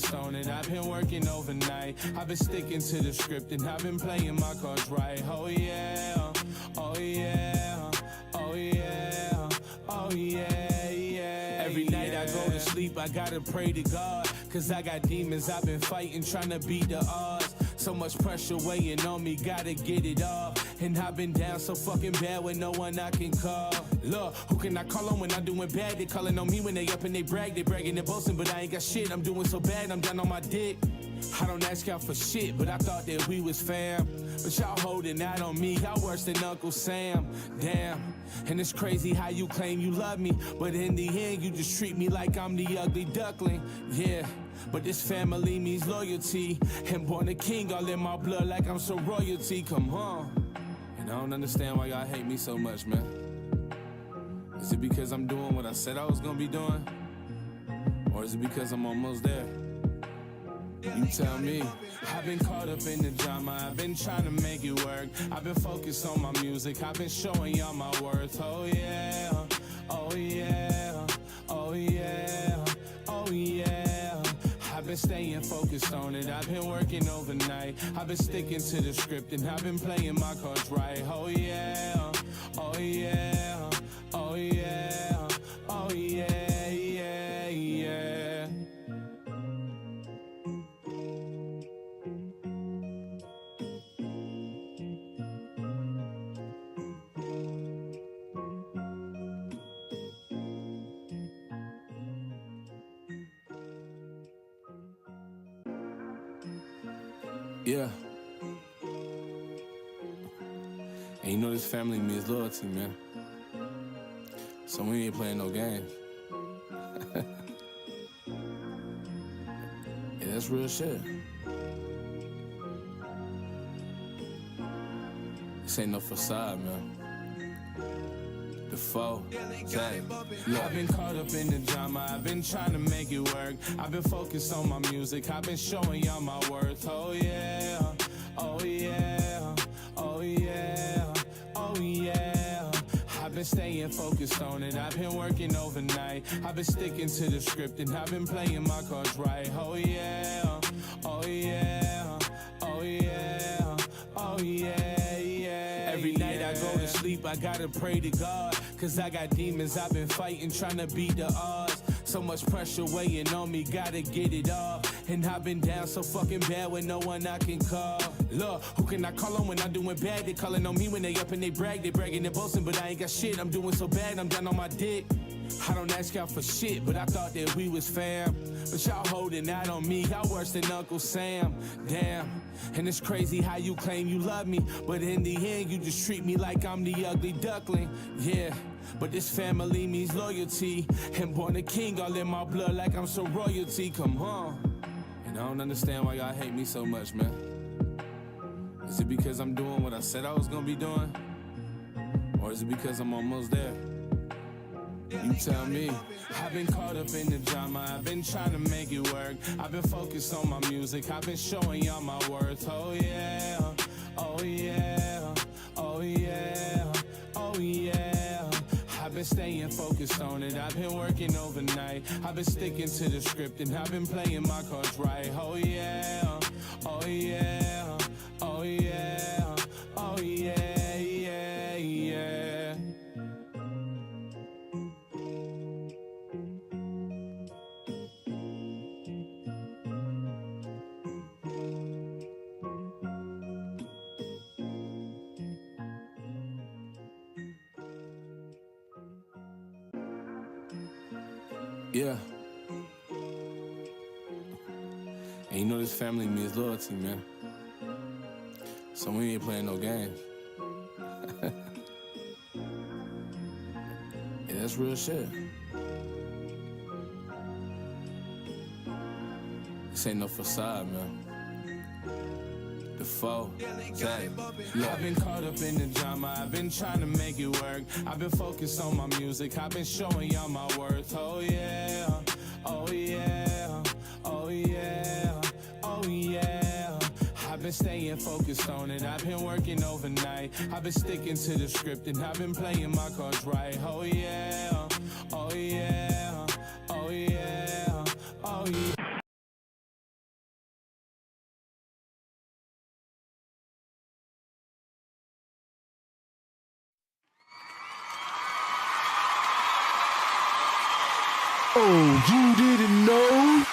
focused on it. I've been working overnight. I've been sticking to the script and I've been playing my cards right. Oh yeah, oh yeah, oh yeah, oh yeah, yeah. Every night I go to sleep, I gotta pray to God, cause I got demons I've been fighting, trying to beat the odds. So much pressure weighing on me, gotta get it off. And I've been down so fucking bad with no one I can call. Look, who can I call on when I'm doing bad? They calling on me when they up and they brag. They bragging and boasting, but I ain't got shit. I'm doing so bad, I'm down on my dick. I don't ask y'all for shit, but I thought that we was fam. But y'all holding out on me, y'all worse than Uncle Sam. Damn, and it's crazy how you claim you love me, but in the end you just treat me like I'm the ugly duckling. Yeah, but this family means loyalty, and born a king all in my blood like I'm so royalty. Come on. And I don't understand why y'all hate me so much, man. Is it because I'm doing what I said I was gonna be doing? Or is it because I'm almost there? You tell me. I've been caught up in the drama, I've been trying to make it work. I've been focused on my music, I've been showing y'all my worth. Oh yeah, oh yeah, oh yeah, oh yeah. I've been staying focused on it, I've been working overnight. I've been sticking to the script and I've been playing my cards right. Oh yeah, oh yeah, oh yeah, oh yeah, yeah, yeah. Yeah. And you know this family means loyalty, man. So we ain't playing no games. Yeah, that's real shit. This ain't no facade, man. Zack. I've been caught up in the drama, I've been trying to make it work. I've been focused on my music, I've been showing y'all my worth. Oh yeah, oh yeah, oh yeah, oh yeah. I've been staying focused on it, I've been working overnight. I've been sticking to the script and I've been playing my cards right. Oh yeah, oh yeah, oh yeah, oh yeah, yeah. Every night I go to sleep, I gotta pray to God, cause I got demons I've been fighting, trying to beat the odds. So much pressure weighing on me, gotta get it off. And I've been down so fucking bad with no one I can call. Look, who can I call on when I'm doing bad? They calling on me when they up and they brag. They bragging and boasting, but I ain't got shit. I'm doing so bad, I'm down on my dick. I don't ask y'all for shit, but I thought that we was fam. But y'all holding out on me, y'all worse than Uncle Sam. Damn, and it's crazy how you claim you love me, but in the end you just treat me like I'm the ugly duckling. Yeah, but this family means loyalty, and born a king all in my blood like I'm so royalty. Come on. And I don't understand why y'all hate me so much, man. Is it because I'm doing what I said I was gonna be doing? Or is it because I'm almost there? You tell me. I've been caught up in the drama, I've been trying to make it work. I've been focused on my music, I've been showing y'all my worth. Oh yeah, oh yeah, oh yeah, oh yeah. I've been staying focused on it, I've been working overnight. I've been sticking to the script and I've been playing my cards right. Oh yeah, oh yeah, oh yeah, oh yeah, yeah, yeah. Yeah. And you know this family means loyalty, man. So we ain't playing no games. Yeah, that's real shit. This ain't no facade, man. Zack. I've been caught up in the drama, I've been trying to make it work. I've been focused on my music, I've been showing y'all my worth. Oh yeah, oh yeah, oh yeah, oh yeah. I've been staying focused on it, I've been working overnight. I've been sticking to the script and I've been playing my cards right. Oh yeah, oh yeah, oh yeah, oh yeah. Oh, you didn't know?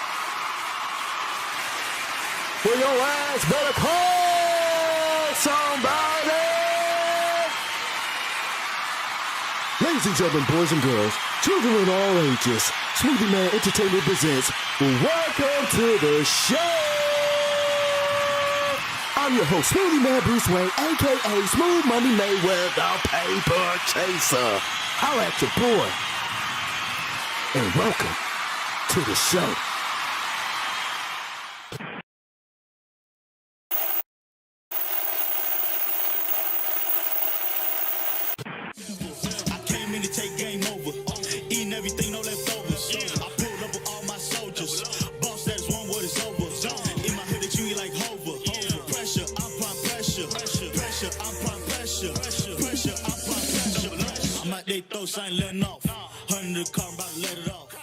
Well, your ass better call somebody! Ladies and gentlemen, boys and girls, children of all ages, Smuvie Mane Entertainment presents Welcome to the Show! I'm your host, Smuvie Mane Bruce Wayne, a.k.a. Smooth Money Mayweather, the Paper Chaser. Holla at your boy. And welcome to the show. I came in to take game over, eating everything, no leftovers. I pulled up with all my soldiers. Boss that is one word is over. In my hood, they treat me like Hover. Pressure, I apply pressure. Pressure, I apply pressure. Pressure, I apply pressure. I'm at they throats, I ain't letting off. 100 car, I'm about to let it off.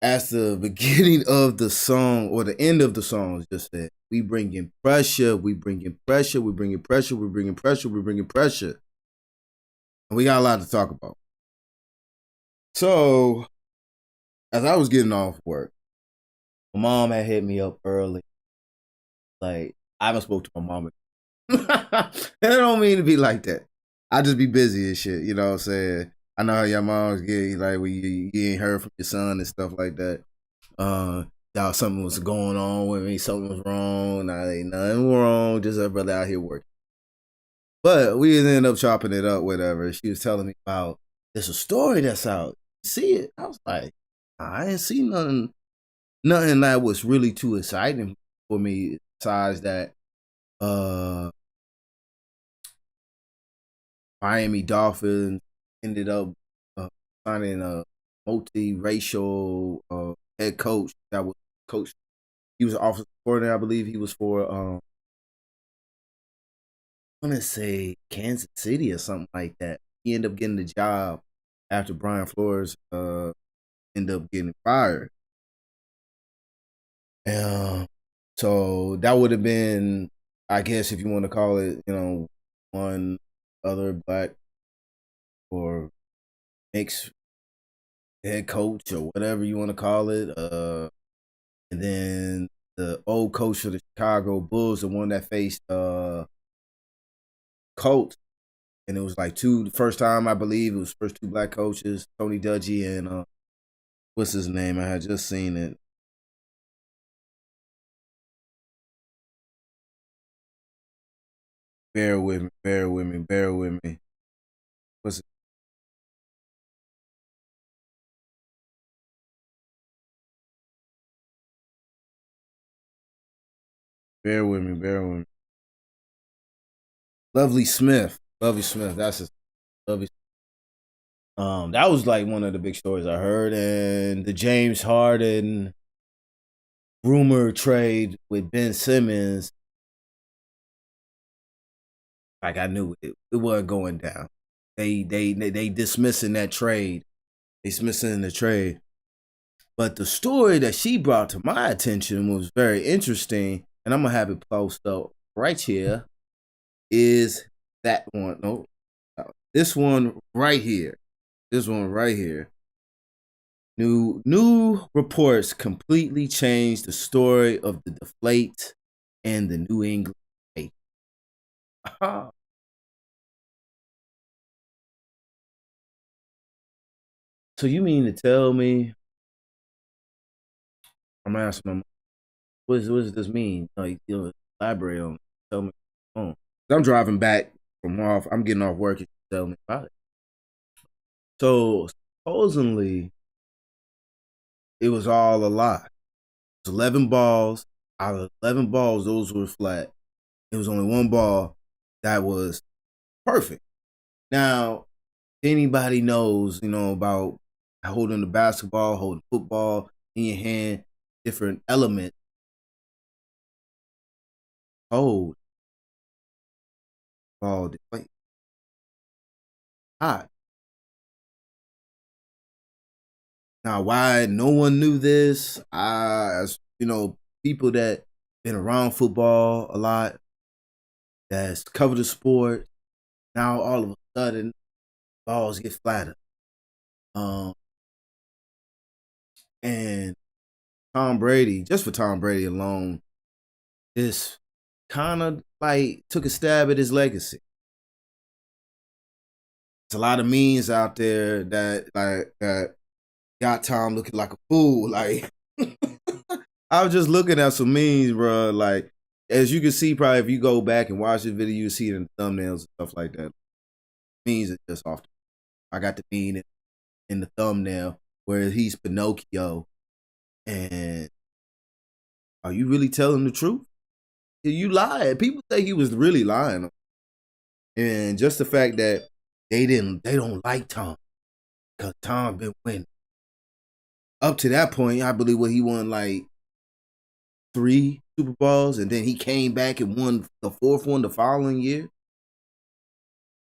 As the beginning of the song or the end of the song just said, we bring in pressure, we bring in pressure, we bring in pressure, we bring in pressure, we bring in pressure. And we got a lot to talk about. So, as I was getting off work, my mom had hit me up early. Like, I haven't spoke to my mom. And I don't mean to be like that. I just be busy and shit, you know what I'm saying? I know how your moms get, like, when you ain't heard from your son and stuff like that. Y'all, something was going on with me, something was wrong. Nah, ain't nothing wrong, just a brother out here working. But we ended up chopping it up, whatever. She was telling me about there's a story that's out. See it? I was like, I ain't seen nothing that was really too exciting for me besides that Miami Dolphins ended up signing a multiracial head coach that was coach. He was an offensive coordinator, I believe. He was for I want to say Kansas City or something like that. He ended up getting the job after Brian Flores ended up getting fired. So that would have been, I guess, if you want to call it, one other black or mixed head coach or whatever you want to call it. And then the old coach of the Chicago Bulls, the one that faced Colts, and it was like the first time I believe it was first two black coaches, Tony Dungy and what's his name? I had just seen it. Bear with me. What's it? Bear with me. Lovely Smith. That's his Lovely. That was like one of the big stories I heard, and the James Harden rumor trade with Ben Simmons. Like I knew it wasn't going down. They dismissing that trade. Dismissing the trade. But the story that she brought to my attention was very interesting, and I'm gonna have it post up right here. Is that one? No, this one right here. This one right here. New reports completely changed the story of the deflate and the New England Patriots. So you mean to tell me? I'm asking them, what does this mean? Like, elaborate on. Tell me. I'm driving back from off. I'm getting off work. And tell me about it. So supposedly, it was all a lie. It was 11 balls. Out of 11 balls, those were flat. It was only one ball that was perfect. Now, anybody knows, about holding the basketball, holding football in your hand, different elements. Hold ball deflate. Hot. Now, why no one knew this? As you know, people that been around football a lot, that's covered the sport. Now, all of a sudden, balls get flattered. And Tom Brady, just for Tom Brady alone, this kind of like took a stab at his legacy. There's a lot of memes out there that got Tom looking like a fool. Like I was just looking at some memes, bro. Like as you can see, probably if you go back and watch the video, you see it in the thumbnails and stuff like that. Memes are just off. I got the meme in the thumbnail where he's Pinocchio, and are you really telling the truth? You lied. People say he was really lying, and just the fact that they don't like Tom because Tom been winning. Up to that point, I believe he won like 3 Super Bowls, and then he came back and won the 4th one the following year.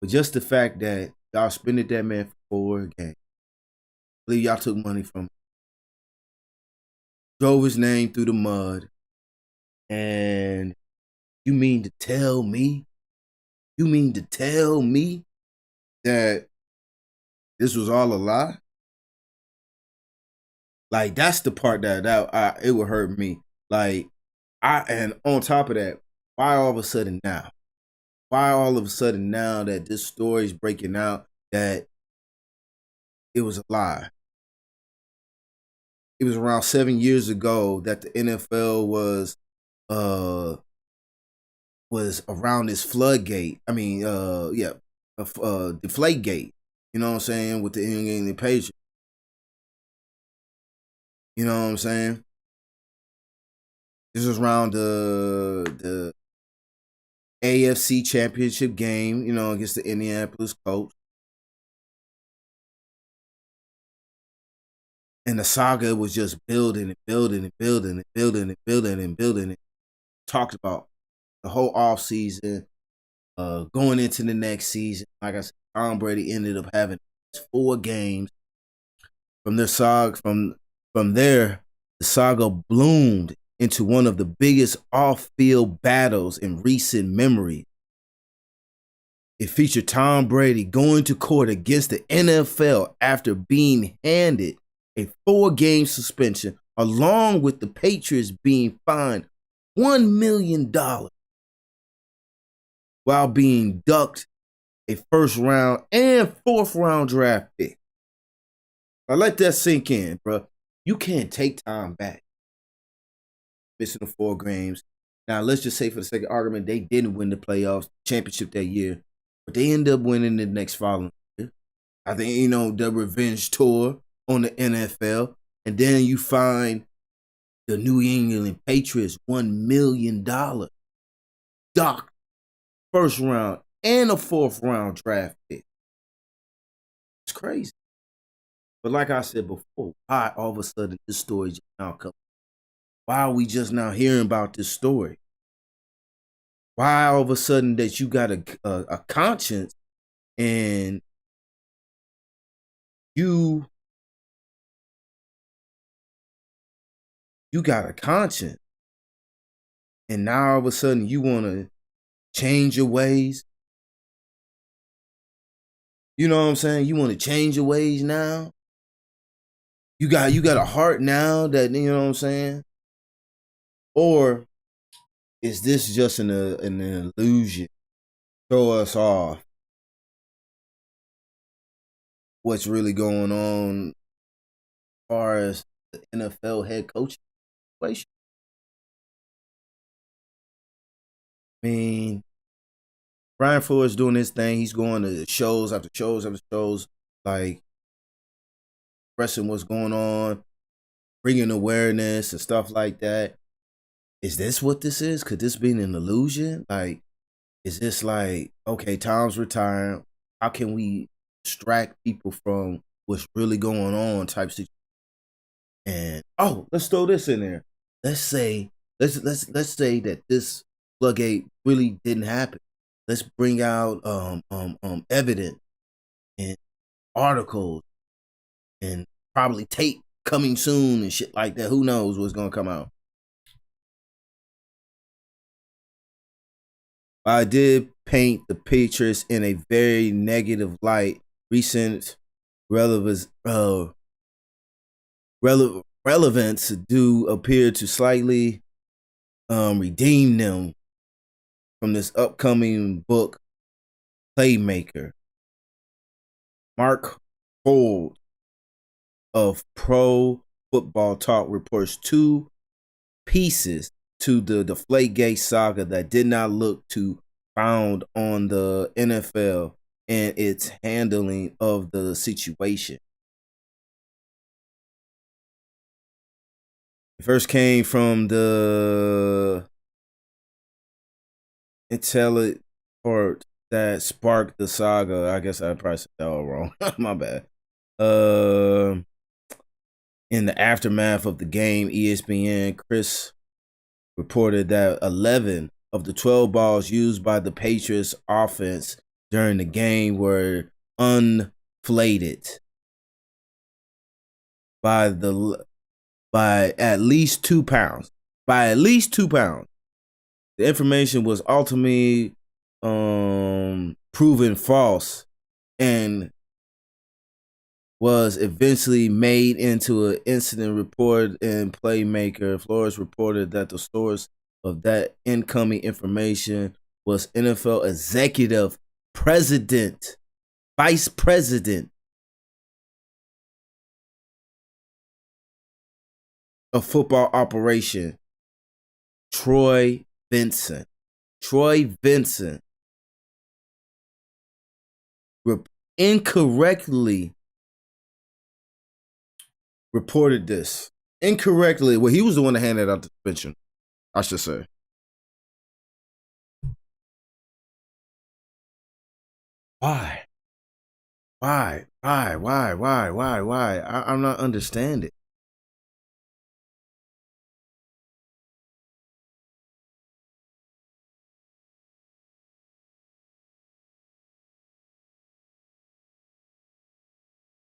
But just the fact that y'all spended that man for 4 games, I believe y'all took money from him, drove his name through the mud, and you mean to tell me that this was all a lie? Like that's the part that it would hurt me. Like and on top of that, why all of a sudden now? Why all of a sudden now that this story is breaking out that it was a lie? It was around 7 years ago that the NFL was around this floodgate. I mean, deflategate. You know what I'm saying, with the England Patriots. You know what I'm saying? This was around the AFC Championship game, you know, against the Indianapolis Colts. And the saga was just building and building and building and building and building and building. It talked about the whole offseason, going into the next season. Like I said, Tom Brady ended up having 4 games. From their saga, from there, the saga bloomed into one of the biggest off-field battles in recent memory. It featured Tom Brady going to court against the NFL after being handed a 4-game suspension, along with the Patriots being fined $1 million while being ducked a 1st round and 4th round draft pick. Now let that sink in, bro. You can't take time back. Missing the 4 games. Now let's just say, for the sake of argument, they didn't win the playoffs championship that year, but they ended up winning the next following year. I think, you know, the revenge tour on the NFL, and then you find the New England Patriots $1 million docked 1st round and a 4th round draft pick. It's crazy. But like I said before, why all of a sudden this story just now comes? Why are we just now hearing about this story? Why all of a sudden that you got a conscience and you got a conscience, and now all of a sudden you want to change your ways? You know what I'm saying? You want to change your ways now? You got a heart now that, you know what I'm saying? Or is this just an illusion? Throw us off what's really going on as far as the NFL head coaching situation. I mean, Brian Flores doing his thing. He's going to shows after shows after shows, like expressing what's going on, bringing awareness and stuff like that. Is this what this is? Could this be an illusion? Like, is this like, okay, Tom's retiring. How can we distract people from what's really going on type situation? And let's throw this in there. Let's say that this floodgate really didn't happen. Let's bring out evidence and articles and probably tape coming soon and shit like that. Who knows what's gonna come out? I did paint the Patriots in a very negative light. Recent relevance relevance do appear to slightly redeem them from this upcoming book, Playmaker. Mark Holt of Pro Football Talk reports 2 pieces to the deflategate saga that did not look to found on the NFL and its handling of the situation. It first came from the intelligent part that sparked the saga. I guess I probably said that all wrong. My bad. In the aftermath of the game, ESPN Chris reported that 11 of the 12 balls used by the Patriots offense during the game were unflated by at least 2 pounds. By at least 2 pounds. The information was ultimately proven false and was eventually made into an incident report in Playmaker. Flores reported that the source of that incoming information was NFL executive president, vice president of football operation, Troy Vincent. Troy Vincent incorrectly reported this. Incorrectly. Well, he was the one that handed out the suspension, I should say. Why? I'm not understanding.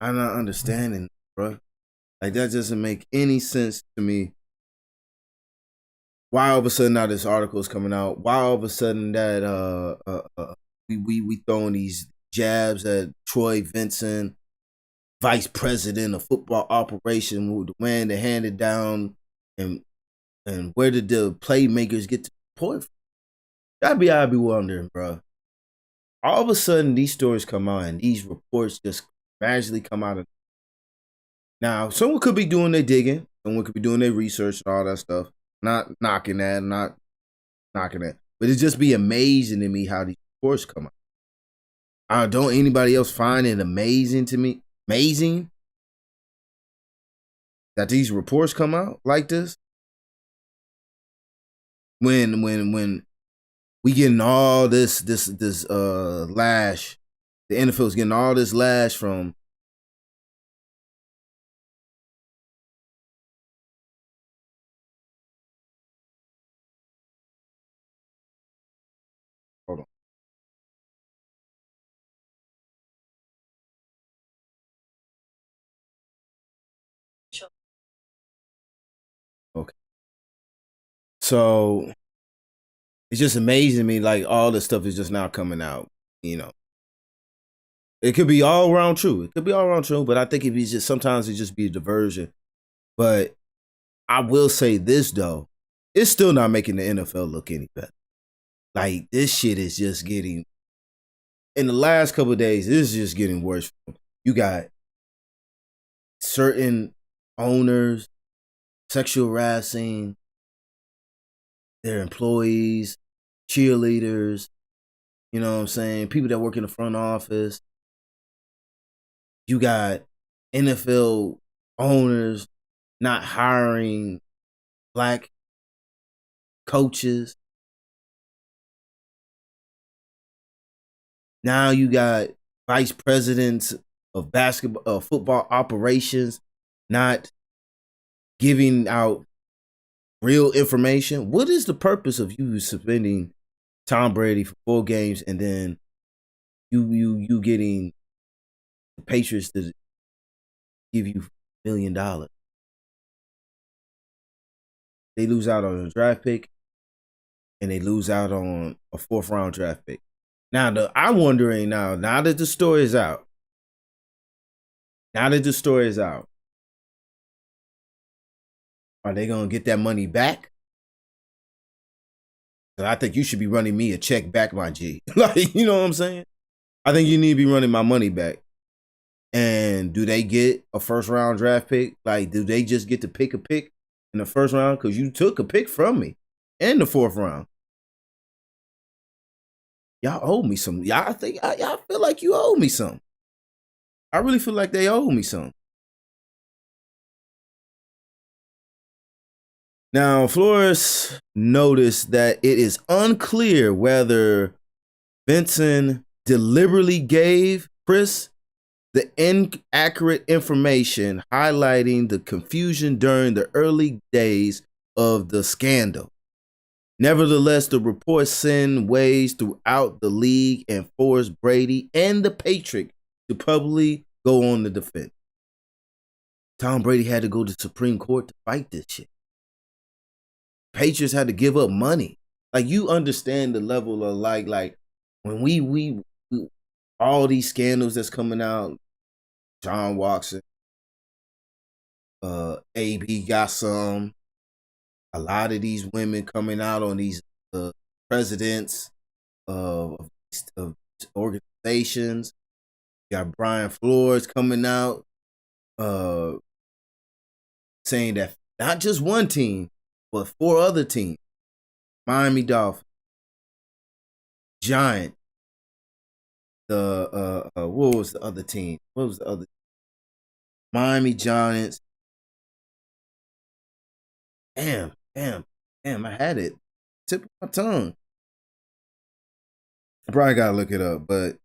I'm not understanding, bro. Like, that doesn't make any sense to me. Why all of a sudden now this article is coming out? Why all of a sudden that we throwing these jabs at Troy Vincent, vice president of football operation, the man that handed down, and where did the playmakers get the report from? I'd be wondering, bro. All of a sudden these stories come out and these reports just magically come out of. Now, someone could be doing their digging, someone could be doing their research and all that stuff. Not knocking that, but it just be amazing to me how these reports come out. Don't anybody else find it amazing to me? Amazing that these reports come out like this? When we getting all this lash, the NFL is getting all this lash from. Hold on. Sure. Okay. So it's just amazing to me, like all this stuff is just now coming out, you know. It could be all around true. But I think sometimes it just be a diversion. But I will say this though, it's still not making the NFL look any better. Like, this shit is just getting, in the last couple of days, this is just getting worse. You got certain owners sexual harassing their employees, cheerleaders, you know what I'm saying, people that work in the front office. You got NFL owners not hiring black coaches. Now you got vice presidents of basketball, football operations not giving out real information. What is the purpose of you suspending Tom Brady for 4 games and then you getting the Patriots to give you million. They lose out on a draft pick, and they lose out on a 4th round draft pick. Now, I'm wondering now that the story is out, are they going to get that money back? I think you should be running me a check back, my G. Like, you know what I'm saying? I think you need to be running my money back. And do they get a 1st round draft pick? Like, do they just get to pick a pick in the 1st round? Because you took a pick from me in the 4th round. Y'all owe me some. Y'all feel like you owe me some. I really feel like they owe me some. Now, Flores noticed that it is unclear whether Benson deliberately gave Chris the inaccurate information, highlighting the confusion during the early days of the scandal. Nevertheless, the reports send waves throughout the league and force Brady and the Patriots to publicly go on the defense. Tom Brady had to go to the Supreme Court to fight this shit. Patriots had to give up money. Like, you understand the level of like when we all these scandals that's coming out. John Watson, AB got some. A lot of these women coming out on these presidents of organizations. You got Brian Flores coming out saying that not just one team, but 4 other teams. Miami Dolphins, Giant, what was the other team? Miami Giants. Damn, I had it. Tip of my tongue. I probably gotta look it up, but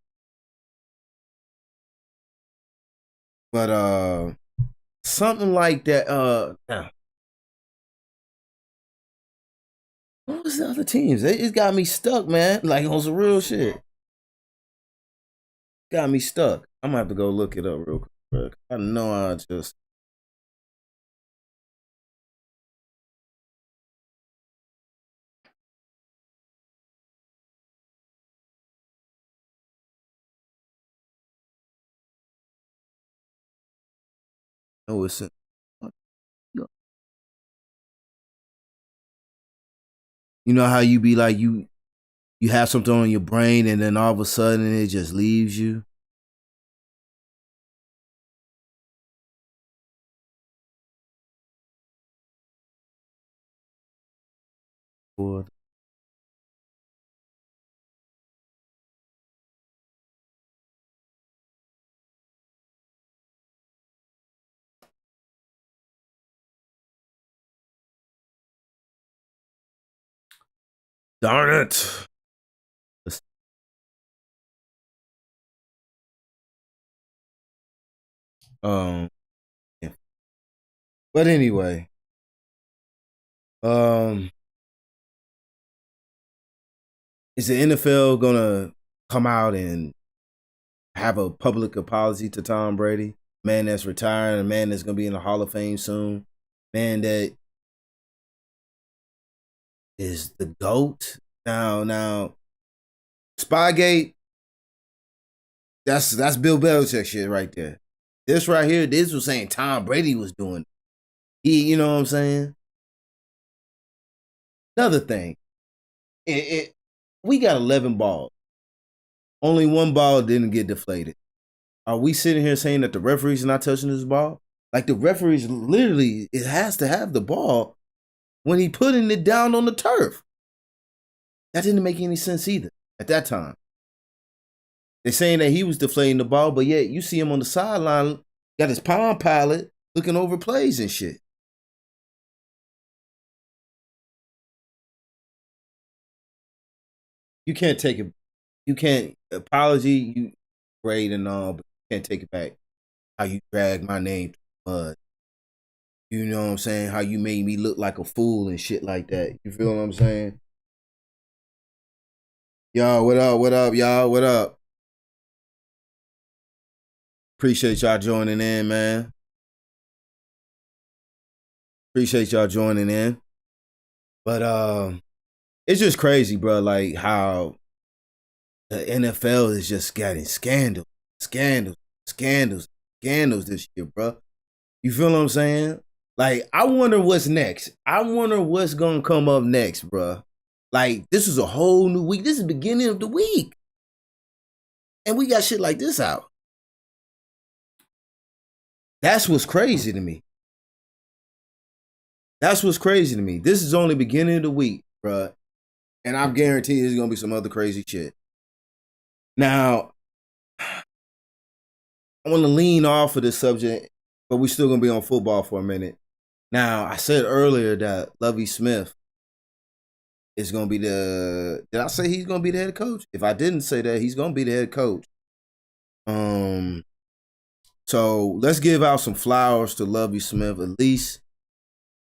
something like that. What was the other teams? It got me stuck, man. Like, on some real shit. Got me stuck. I'm gonna have to go look it up real quick. I know I just. Oh, it's. You know how you be like, you have something on your brain and then all of a sudden it just leaves you? Darn it. Yeah. But anyway, is the NFL gonna come out and have a public apology to Tom Brady? Man that's retiring, a man that's gonna be in the Hall of Fame soon, man that is the GOAT. Now, Spygate, that's Bill Belichick shit right there. This right here, this was saying Tom Brady was doing it. You know what I'm saying? Another thing, we got 11 balls. Only 1 ball didn't get deflated. Are we sitting here saying that the referees are not touching this ball? Like, the referees literally, it has to have the ball when he putting it down on the turf. That didn't make any sense either at that time. They're saying that he was deflating the ball, but yet you see him on the sideline, got his Palm Pilot looking over plays and shit. You can't take it. You can't apology. You great and all, but you can't take it back. How you drag my name through mud. You know what I'm saying? How you made me look like a fool and shit like that. You feel what I'm saying? Y'all, what up? What up, y'all? What up? Appreciate y'all joining in, man. Appreciate y'all joining in. But it's just crazy, bro, like how the NFL is just getting scandals this year, bro. You feel what I'm saying? Like, I wonder what's next. I wonder what's gonna come up next, bro. Like, this is a whole new week. This is the beginning of the week. And we got shit like this out. That's what's crazy to me. That's what's crazy to me. This is only beginning of the week, bro. And I'm guaranteed there's going to be some other crazy shit. Now, I want to lean off of this subject, but we're still going to be on football for a minute. Now, I said earlier that Lovie Smith is going to be the... Did I say he's going to be the head coach? If I didn't say that, he's going to be the head coach. So let's give out some flowers to Lovie Smith. At least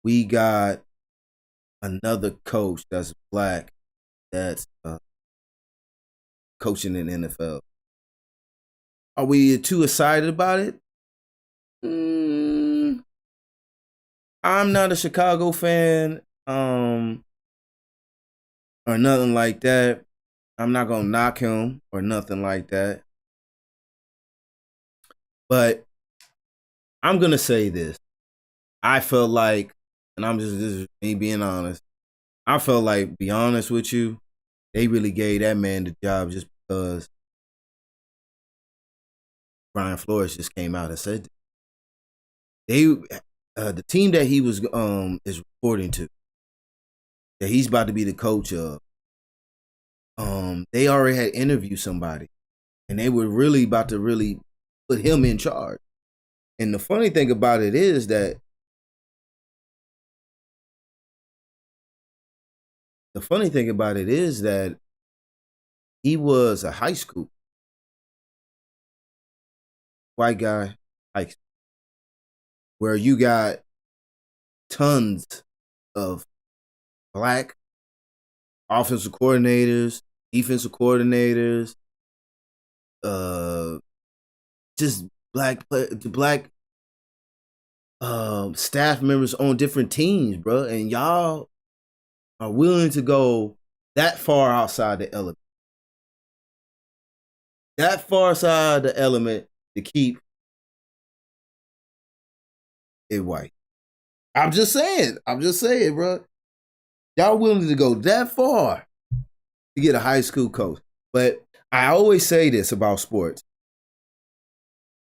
we got another coach that's black that's coaching in the NFL. Are we too excited about it? I'm not a Chicago fan or nothing like that. I'm not going to knock him or nothing like that. But I'm going to say this. I felt like, and this is me being honest, I felt like, be honest with you, they really gave that man the job just because Brian Flores just came out and said the team that he was is reporting to, that he's about to be the coach of, they already had interviewed somebody, and they were really about to really put him in charge. And the funny thing about it is that he was a high school white guy, high school, where you got tons of black offensive coordinators, defensive coordinators, just black staff members on different teams, bro. And y'all are willing to go that far outside the element. That far outside the element to keep it white. I'm just saying, bro. Y'all willing to go that far to get a high school coach. But I always say this about sports.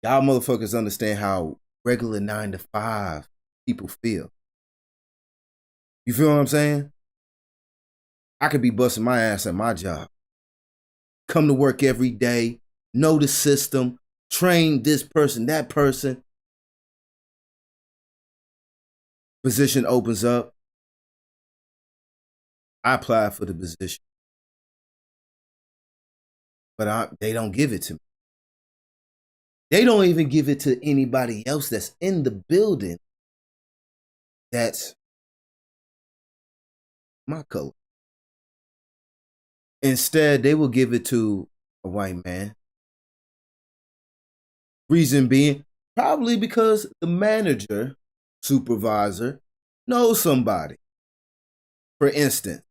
Y'all motherfuckers understand how regular 9 to 5 people feel. You feel what I'm saying? I could be busting my ass at my job. Come to work every day, know the system, train this person, that person. Position opens up. I apply for the position. But they don't give it to me. They don't even give it to anybody else that's in the building that's my color. Instead, they will give it to a white man. Reason being, probably because the manager, supervisor, knows somebody. For instance,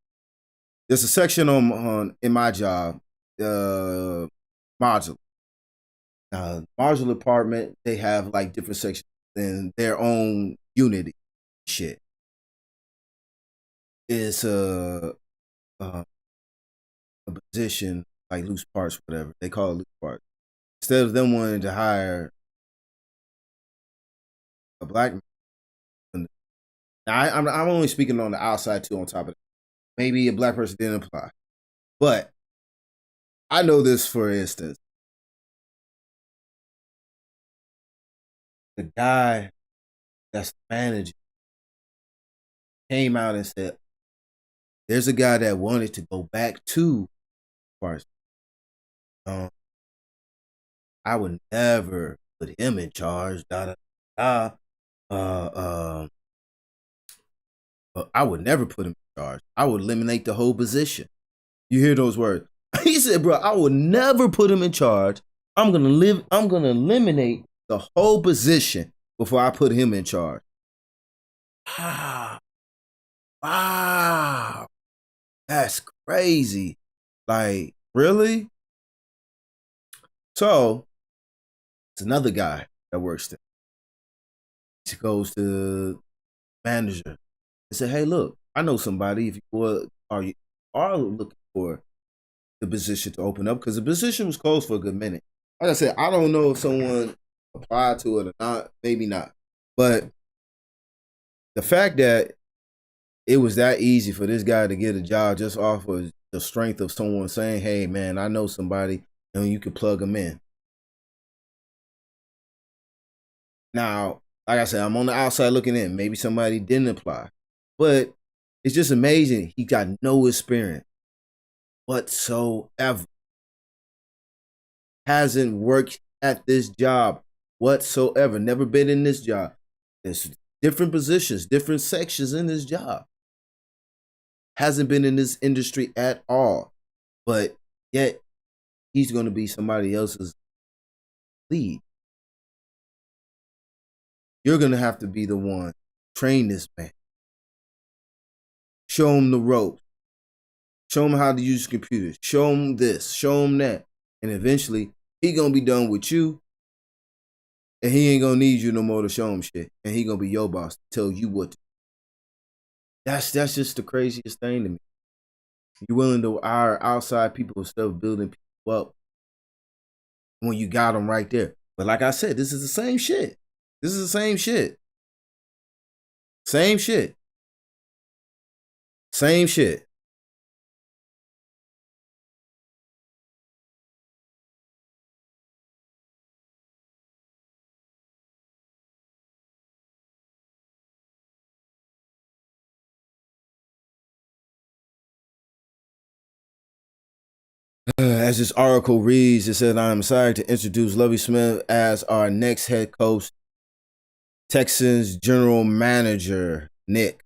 there's a section on in my job, modular. Modular department, they have like different sections in their own unity. Shit is a position like loose parts, whatever they call it, loose parts. Instead of them wanting to hire a black man, now I'm only speaking on the outside too. On top of it, maybe a black person didn't apply, but I know this for instance. The guy that's the manager came out and said, there's a guy that wanted to go back to Parsons. I would never put him in charge. I would never put him in charge. I would eliminate the whole position. You hear those words? He said, bro, I would never put him in charge. I'm gonna eliminate the whole position before I put him in charge. Wow. Wow. That's crazy. Like, really? So, it's another guy that works there. He goes to manager and said, hey, look, I know somebody if you are looking for the position to open up, because the position was closed for a good minute. Like I said, I don't know if someone applied to it or not, maybe not. But the fact that it was that easy for this guy to get a job just off of the strength of someone saying, hey, man, I know somebody, and you can plug them in. Now, like I said, I'm on the outside looking in. Maybe somebody didn't apply. But it's just amazing. He got no experience whatsoever. Hasn't worked at this job whatsoever. Never been in this job. There's different positions, different sections in this job. Hasn't been in this industry at all. But yet, he's going to be somebody else's lead. You're going to have to be the one. Train this man. Show him the ropes. Show him how to use computers. Show him this. Show him that. And eventually, he going to be done with you. And he ain't going to need you no more to show him shit. And he going to be your boss to tell you what to do. That's just the craziest thing to me. You're willing to hire outside people instead of building people up when you got them right there. But like I said, this is the same shit. This is the same shit. Same shit. Same shit. As this article reads, it says, I'm excited to introduce Lovie Smith as our next head coach, Texans general manager, Nick.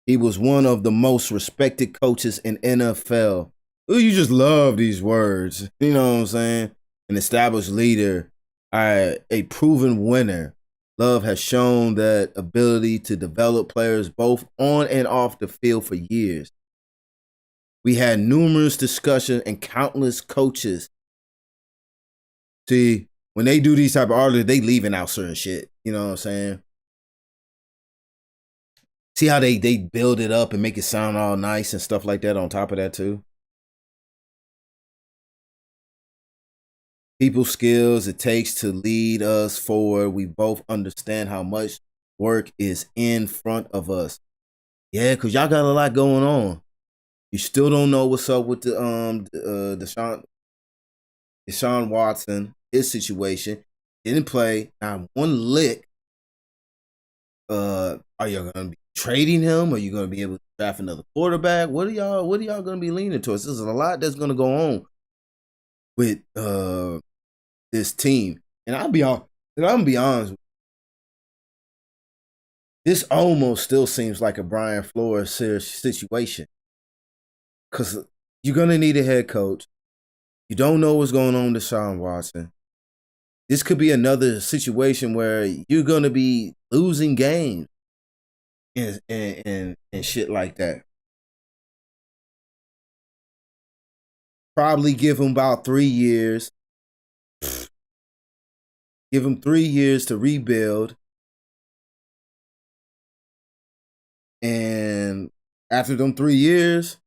He was one of the most respected coaches in NFL. Ooh, you just love these words. You know what I'm saying? An established leader, a proven winner. Love has shown that ability to develop players both on and off the field for years. We had numerous discussions and countless coaches. See, when they do these type of articles, they leaving out certain shit. You know what I'm saying? See how they build it up and make it sound all nice and stuff like that on top of that too? People skills it takes to lead us forward. We both understand how much work is in front of us. Yeah, because y'all got a lot going on. You still don't know what's up with the Deshaun Watson, his situation. Didn't play not one lick. Are you gonna be trading him? Are you gonna be able to draft another quarterback? What are y'all gonna be leaning towards? There's a lot that's gonna go on with this team. And I'm gonna be honest. This almost still seems like a Brian Flores situation. Because you're going to need a head coach. You don't know what's going on with Deshaun Watson. This could be another situation where you're going to be losing games and shit like that. Probably give him about 3 years. Give him 3 years to rebuild. And after them 3 years,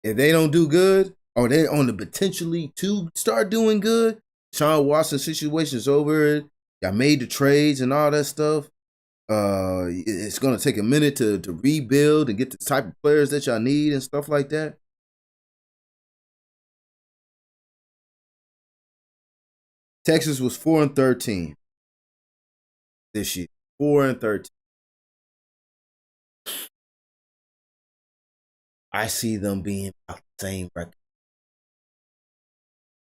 if they don't do good, or they're on the potentially to start doing good, Sean Watson's situation is over. Y'all made the trades and all that stuff. It's going to take a minute to rebuild and get the type of players that y'all need and stuff like that. Texas was 4-13 this year. 4-13. I see them being about the same record.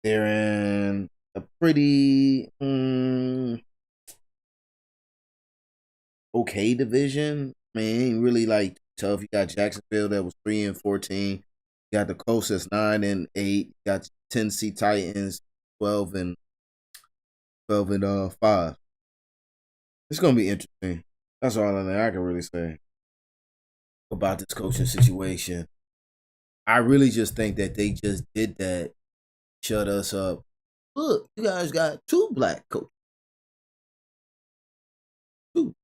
They're in a pretty okay division. I mean, it ain't really like tough. You got Jacksonville that was 3-14. You got the Colts that's 9-8. You got Tennessee Titans 12-5. It's gonna be interesting. That's all I can really say about this coaching situation. I really just think that they just did that, shut us up. Look, you guys got 2 black coaches, 2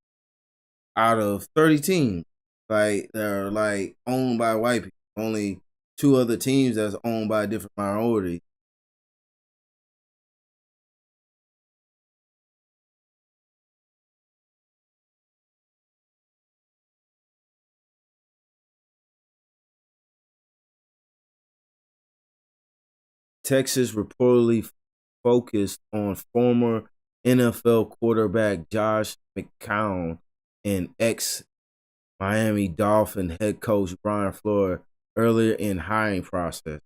out of 30 teams. Like they're like owned by white people. Only 2 other teams that's owned by a different minority. Texas reportedly focused on former NFL quarterback Josh McCown and ex Miami Dolphin head coach Brian Flores earlier in hiring process.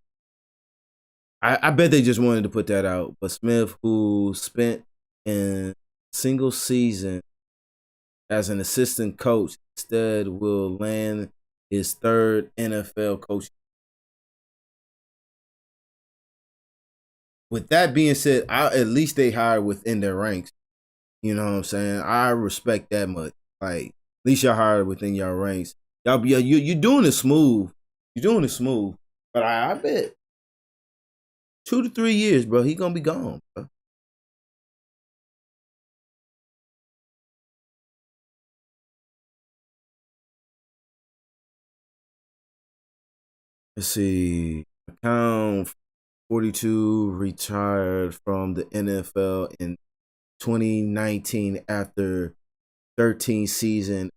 I bet they just wanted to put that out. But Smith, who spent in single season as an assistant coach, instead will land his 3rd NFL coach. With that being said, at least they hire within their ranks. You know what I'm saying? I respect that much. Like, at least y'all hired within your ranks. Y'all be you're doing it smooth. You're doing it smooth. But I bet 2 to 3 years, bro, he gonna be gone, bro. Let's see. Account 42 retired from the NFL in 2019 after 16 season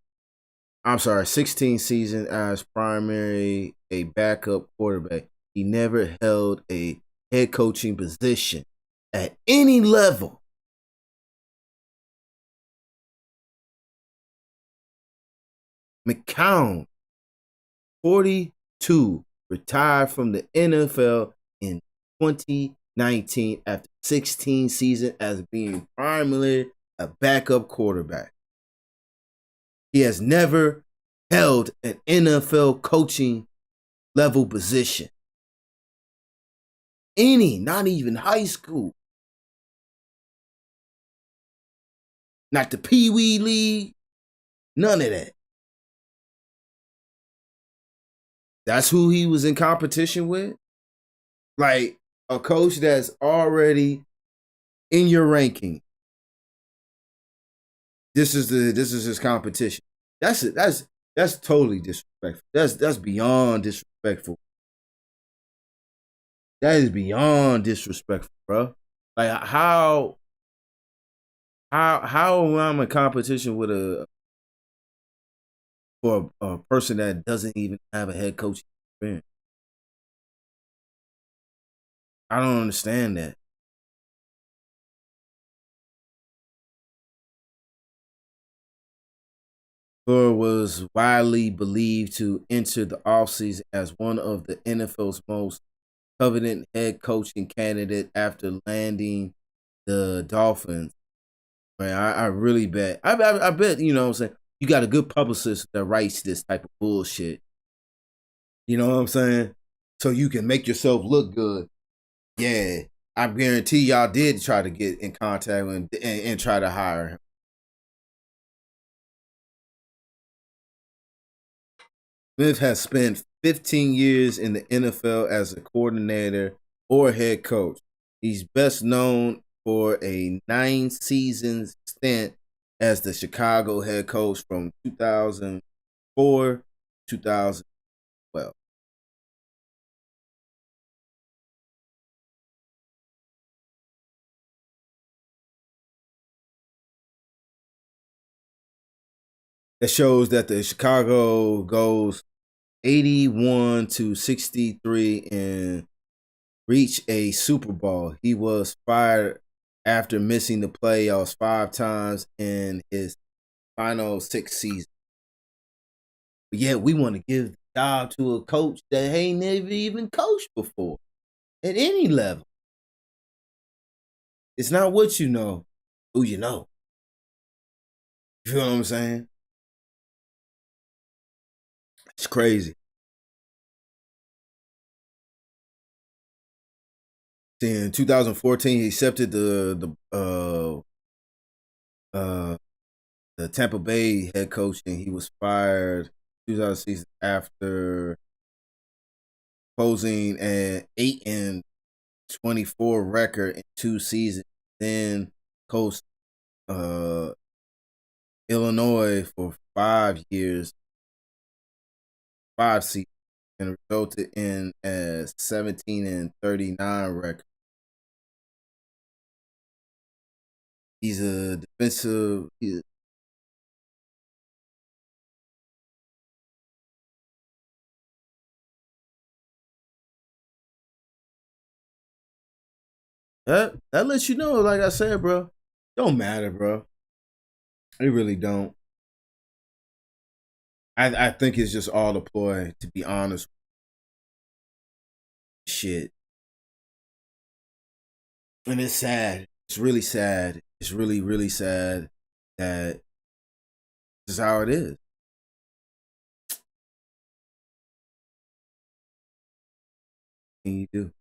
as primary a backup quarterback. He never held a head coaching position at any level. McCown, 42, retired from the NFL in 2019 after 16 seasons as being primarily a backup quarterback. He has never held an NFL coaching level position. Not even high school. Not the Pee Wee League. None of that. That's who he was in competition with? Like a coach that's already in your ranking. This is his competition. That's totally disrespectful. That's beyond disrespectful. That is beyond disrespectful, bro. Like how am I in competition with a person that doesn't even have a head coaching experience? I don't understand that. Fleur was widely believed to enter the offseason as one of the NFL's most coveted head coaching candidate after landing the Dolphins. Man, I really bet. I bet, you know what I'm saying? You got a good publicist that writes this type of bullshit. You know what I'm saying? So you can make yourself look good. Yeah. I guarantee y'all did try to get in contact with him and try to hire him. Smith has spent 15 years in the NFL as a coordinator or head coach. He's best known for a 9-season stint as the Chicago head coach from 2004 to 2012. That shows that the Chicago goes 81-63 and reach a Super Bowl. He was fired after missing the playoffs 5 times in his final 6 seasons. But yet we want to give the job to a coach that ain't never even coached before at any level. It's not what you know, who you know. You feel what I'm saying? It's crazy. In 2014, he accepted the the Tampa Bay head coach, and he was fired 2000 season after posing an 8-24 record in 2 seasons. Then coached Illinois for 5 years, 5 seasons, and resulted in a 17-39 record. He's a defensive. That lets you know, like I said, bro, don't matter, bro. It really don't. I think it's just all a ploy, to be honest. Shit. And it's sad. It's really sad. It's really, really sad that this is how it is. What can you do?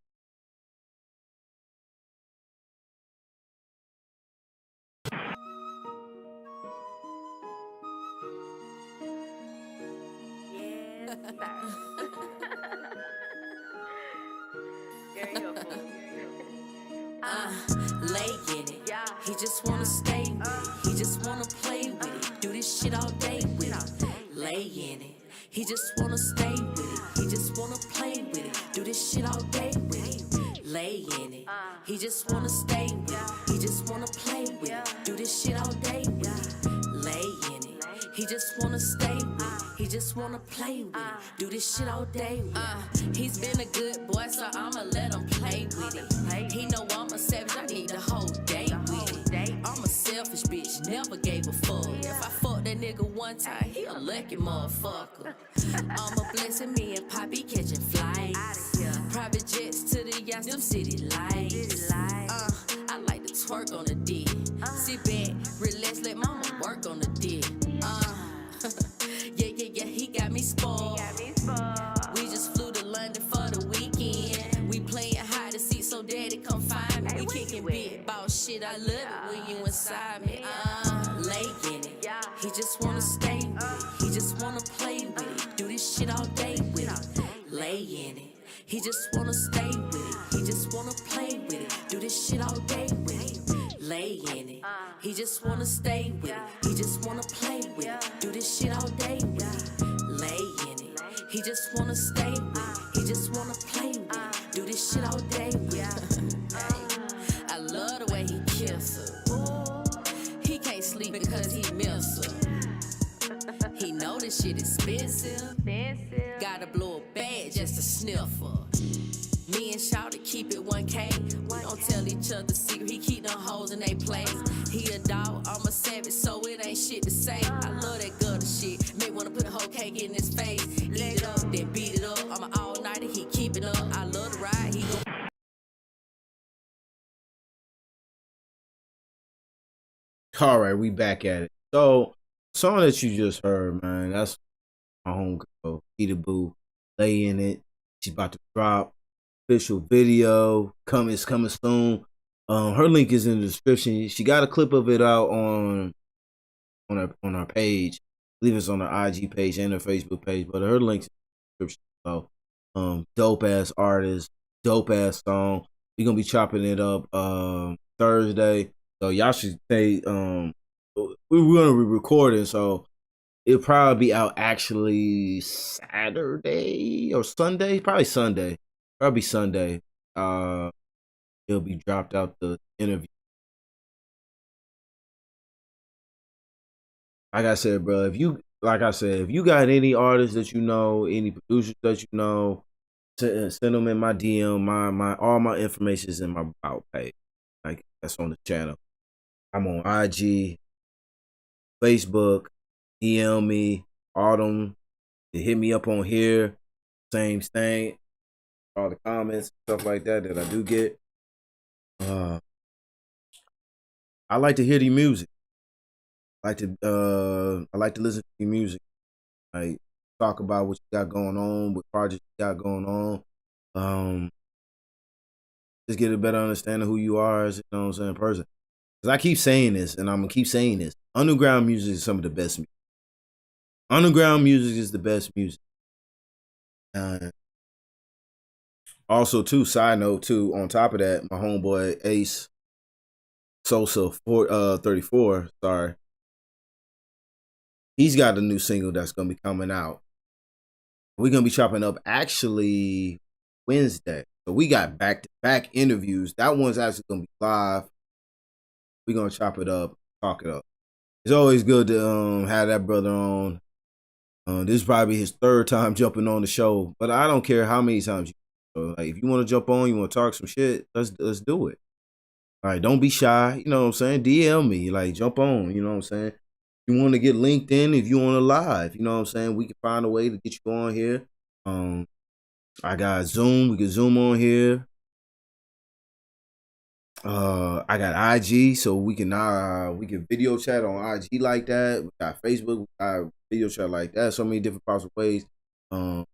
Lay in it. He just wanna stay with it. He just wanna play with it. Do this shit all day with it. Lay in it. He just wanna stay with it. He just wanna play with it. Do this shit all day with it. Lay in it. He just wanna stay with it. He just wanna play with it. Do this shit all day with it. Lay in it. He just wanna stay with it. He just wanna play with it. Do this shit all day with it. He's been a good boy, so I'ma let him play with it. He know I'm a savage, I need the whole day with it. I'm a selfish bitch, never gave a fuck. If I fuck that nigga one time, he a lucky motherfucker. I'm a blessing, me and Poppy catching flights. Private jets to the yachts, them city lights. I like to twerk on the dick. Sit back, relax, let mama work on the dick. Yeah, he got me spoiled. We just flew to London for the weekend. We playing hide and seek, so daddy come find me. We kicking big ball shit, I love it when you inside me. Lay in it. He just wanna stay with it. He just wanna play with it. Do this shit all day with it. Lay in it. He just wanna stay with it. He just wanna play with it. Do this shit all day with it. Lay in it. He just wanna stay with it. He just wanna play with it. Do this shit all day with it. Lay in it. He just wanna stay with it. He just wanna play with it. Do this shit all day with it. I love the way he kiss her. He can't sleep because he miss her. He know this shit expensive. Gotta blow a bag just to sniff her. Me and Shawty keep it 1K. We don't tell each other secret. He keep them hoes in they place. He a dog, I'm a savage, so it ain't shit to say. I love that gutter shit. Make wanna put a whole cake in his face. Eat it up, then beat it up. I'm an all-nighter, he keep it up. I love the ride, he go. All right, we back at it. So, song that you just heard, man, that's my homegirl, Kite Boo. Lay in it. She's about to drop official video. It's coming soon. Her link is in the description. She got a clip of it out on her page. I believe it's on her IG page and her Facebook page, but her link's in the description. So, dope ass artist, dope ass song. We're gonna be chopping it up Thursday. So y'all should say we're gonna be recording, so it'll probably be out actually Saturday or Sunday. Probably Sunday. Probably Sunday. It'll be dropped out the interview. Like I said, bro, if you got any artists that you know, any producers that you know, send them in my DM. My all my information is in my about page. Like that's on the channel. I'm on IG, Facebook, DM me, Autumn. You hit me up on here. Same thing. All the comments, stuff like that I do get. I like to hear the music. I like to listen to the music. Like talk about what you got going on, what projects you got going on. Just get a better understanding of who you are as, you know what I'm saying, person. Because I keep saying this, and I'm gonna keep saying this. Underground music is some of the best music. Underground music is the best music. Also, too, side note, too, on top of that, my homeboy Ace Sosa 34, sorry. He's got a new single that's gonna be coming out. We're gonna be chopping up actually Wednesday. So we got back-to-back interviews. That one's actually gonna be live. We're gonna chop it up, talk it up. It's always good to have that brother on. This is probably his third time jumping on the show, but I don't care how many times you. So, like, if you want to jump on, you want to talk some shit, let's do it. All right, don't be shy. You know what I'm saying? DM me, like, jump on. You know what I'm saying? If you want to get linked in, if you want to live, you know what I'm saying? We can find a way to get you on here. I got Zoom. We can Zoom on here. I got IG, so we can video chat on IG like that. We got Facebook, we got video chat like that. So many different possible ways. A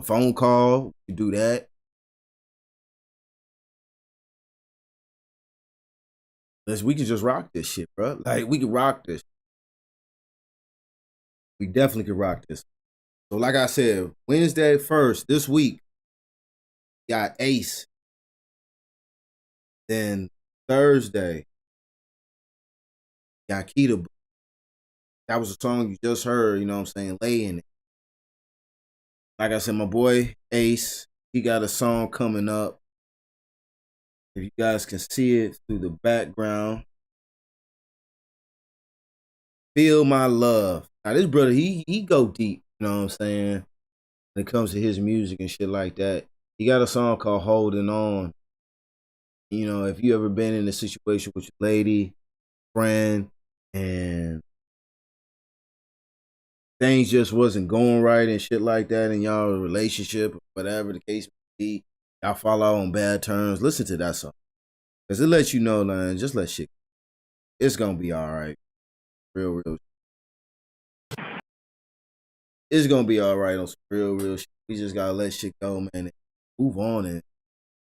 phone call, we can do that. We can just rock this shit, bro. Like, we can rock this. We definitely can rock this. So, like I said, Wednesday 1st this week, got Ace. Then Thursday, got Kite Boo. That was a song you just heard, you know what I'm saying, laying it. Like I said, my boy Ace, he got a song coming up. If you guys can see it through the background. Feel My Love. Now, this brother, he go deep, you know what I'm saying, when it comes to his music and shit like that. He got a song called Holding On. You know, if you ever been in a situation with your lady, friend, and things just wasn't going right and shit like that in y'all relationship, or whatever the case may be, y'all fall out on bad terms, listen to that song. Because it lets you know, man, just let shit go. It's going to be all right. Real. It's going to be all right on some real shit. We just got to let shit go, man, and move on and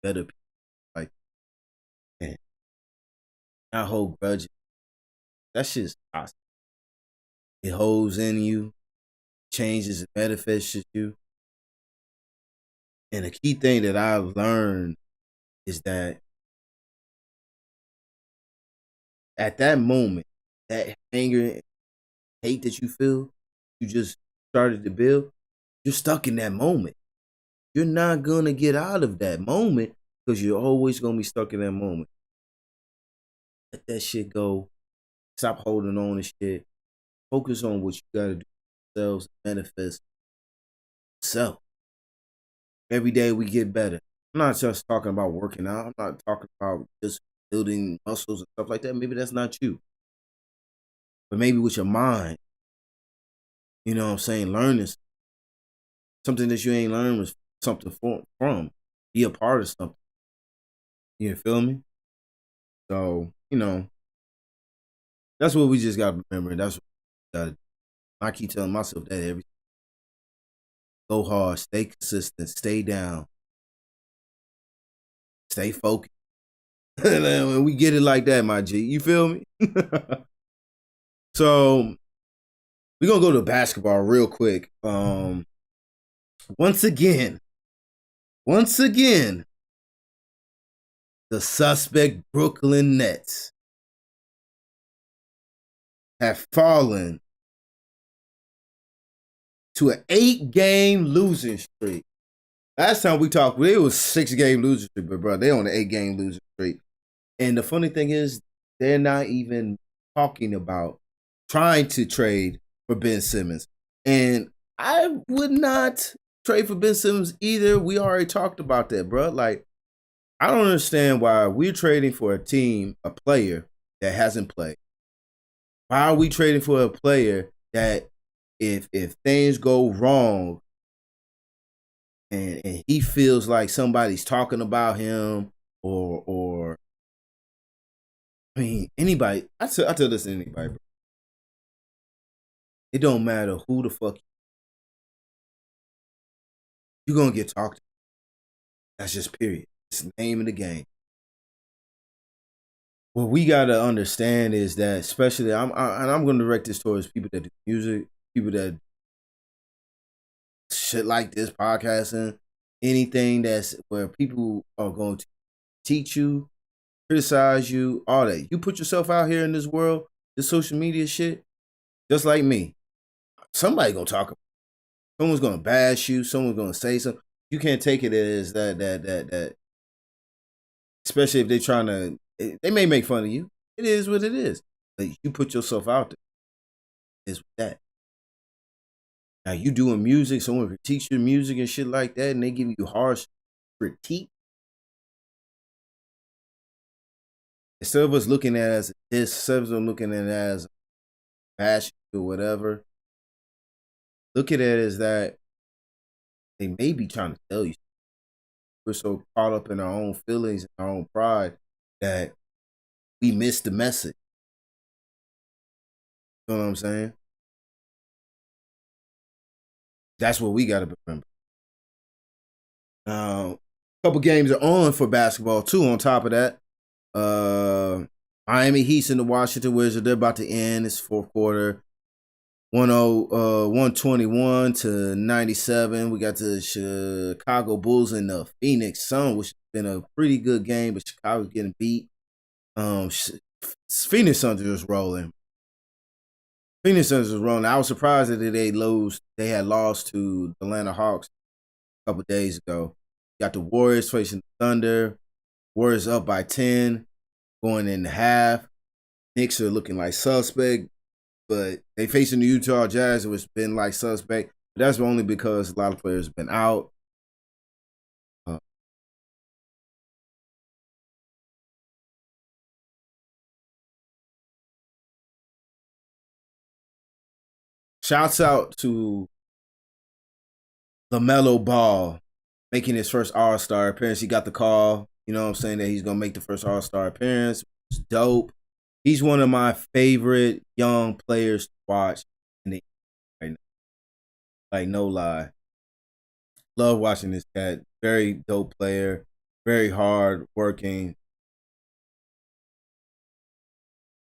better people. Like, man, not hold grudges. That shit's toxic. It holds in you, changes, and manifests you. And the key thing that I've learned is that at that moment, that anger and hate that you feel, you just started to build, you're stuck in that moment. You're not going to get out of that moment because you're always going to be stuck in that moment. Let that shit go. Stop holding on to shit. Focus on what you got to do for yourselves, manifest self. Every day we get better. I'm not just talking about working out. I'm not talking about just building muscles and stuff like that. Maybe that's not you. But maybe with your mind, you know what I'm saying, learning something that you ain't learned was something from. Be a part of something. You feel me? So, you know, that's what we just got to remember. That's what we got to do. I keep telling myself that every day. Go hard, stay consistent, stay down, stay focused. When we get it like that, my G, you feel me? So we're gonna go to basketball real quick. Once again, the suspect Brooklyn Nets have fallen to an 8-game losing streak. Last time we talked, it was 6-game losing streak, but bro, they on an 8-game losing streak. And the funny thing is, they're not even talking about trying to trade for Ben Simmons. And I would not trade for Ben Simmons either. We already talked about that, bro. Like, I don't understand why we're trading for a player that hasn't played. Why are we trading for a player that if things go wrong and he feels like somebody's talking about him or I mean, anybody, I tell this to anybody, bro. It don't matter who the fuck you're going to get talked to. That's just period. It's the name of the game. what we gotta understand is that, especially and I'm gonna direct this towards people that do music, people that shit like this, podcasting, anything that's where people are going to teach you, criticize you, all that. You put yourself out here in this world, this social media shit, just like me. Somebody gonna talk. Someone's gonna bash you. Someone's gonna say something. You can't take it as that. Especially if they're trying to, they may make fun of you. It is what it is. But you put yourself out there. It's that. Now you doing music, someone could teach you music and shit like that, and they give you harsh critique. Instead of us looking at it as this, instead of them looking at it as passion or whatever, look at it as that they may be trying to tell you. We're so caught up in our own feelings and our own pride that we miss the message. You know what I'm saying? That's what we got to remember. A couple games are on for basketball too. On top of that, Miami Heat's and the Washington Wizards. They're about to end. It's fourth quarter. 121 to 97. We got the Chicago Bulls and the Phoenix Suns, which has been a pretty good game, but Chicago's getting beat. Phoenix Suns are just rolling. Phoenix Suns is rolling. I was surprised that they had lost to the Atlanta Hawks a couple days ago. Got the Warriors facing the Thunder. Warriors up by 10, going into half. Knicks are looking like suspect, but they facing the Utah Jazz, which has been like suspect. But that's only because a lot of players have been out. Shouts out to LaMelo Ball making his first All-Star appearance. He got the call, you know what I'm saying, that he's going to make the first All-Star appearance. It's dope. He's one of my favorite young players to watch in the right now. Like, no lie. Love watching this cat. Very dope player. Very hard working.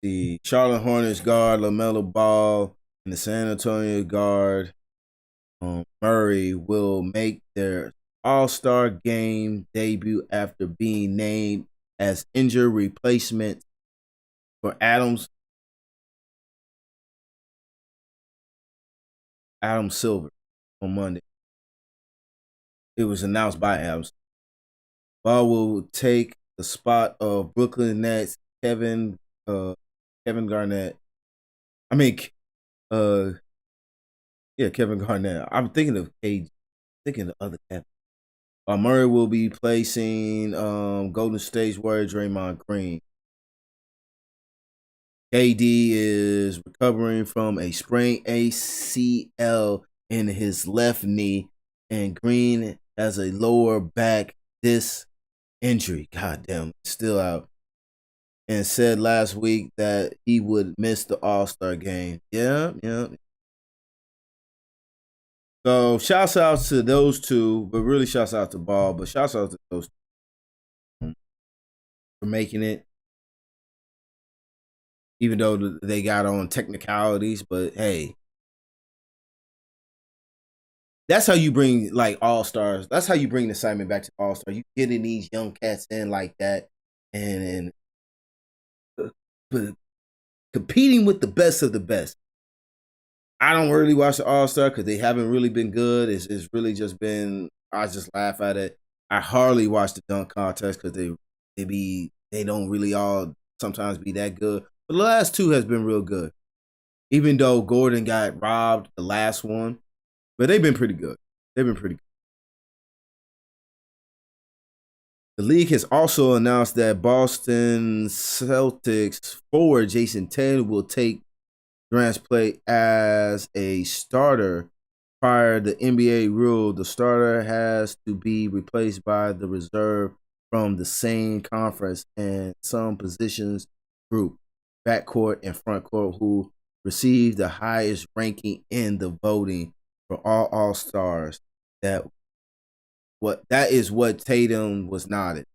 The Charlotte Hornets guard, LaMelo Ball, and the San Antonio guard, Murray, will make their All-Star game debut after being named as injured replacement for Adam Silver on Monday. It was announced by Adam Silver. Ball will take the spot of Brooklyn Nets Kevin Garnett. Kevin Garnett. I'm thinking of KG. Thinking of other Kevin. Murray will be placing Golden State's Warrior Draymond Green. KD is recovering from a sprained ACL in his left knee, and Green has a lower back disc injury. God damn, still out. And said last week that he would miss the All-Star game. Yeah. So shouts out to those two, but really shouts out to Ball, but shouts out to those two for making it. Even though they got on technicalities, but hey. That's how you bring like All-Stars. That's how you bring the excitement back to All-Star. You getting these young cats in like that and competing with the best of the best. I don't really watch the All-Star because they haven't really been good. It's really just been, I just laugh at it. I hardly watch the dunk contest because they don't really all sometimes be that good. But the last two has been real good. Even though Gordon got robbed the last one. But they've been pretty good. The league has also announced that Boston Celtics forward Jason Tatum will take Durant's play as a starter. Prior to the NBA rule, the starter has to be replaced by the reserve from the same conference and some positions group, backcourt and frontcourt, who receive the highest ranking in the voting for all Stars. That is what Tatum was nodded.